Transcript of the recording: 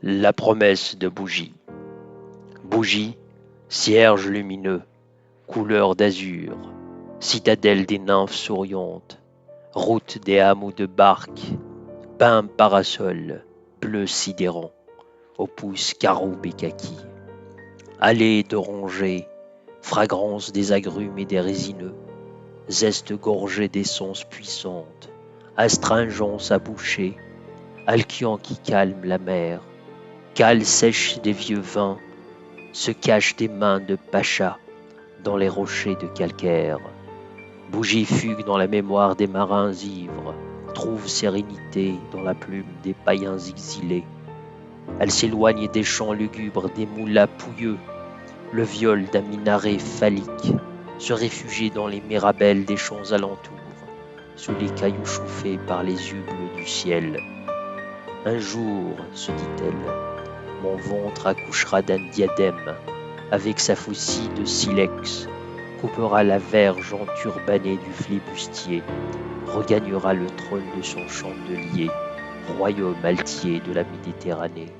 La promesse de Bougie. Bougie, cierge lumineux, couleur d'azur, citadelle des nymphes souriantes, route des hameaux de barques, pain parasol, bleu sidérant, opus caroube et kaki, allée d'orangers, fragrance des agrumes et des résineux, zeste gorgé d'essence puissante, astringence à boucher, alkyant qui calme la mer, cale sèche des vieux vins, se cachent des mains de pacha dans les rochers de calcaire. Bougie fugue dans la mémoire des marins ivres, trouve sérénité dans la plume des païens exilés. Elle s'éloigne des champs lugubres, des moulins pouilleux, le viol d'un minaret phallique, se réfugie dans les mirabelles des champs alentours, sous les cailloux chauffés par les yeux bleus du ciel. Un jour, se dit-elle, mon ventre accouchera d'un diadème, avec sa faucille de silex, coupera la verge enturbanée du flibustier, regagnera le trône de son chandelier, royaume altier de la Méditerranée.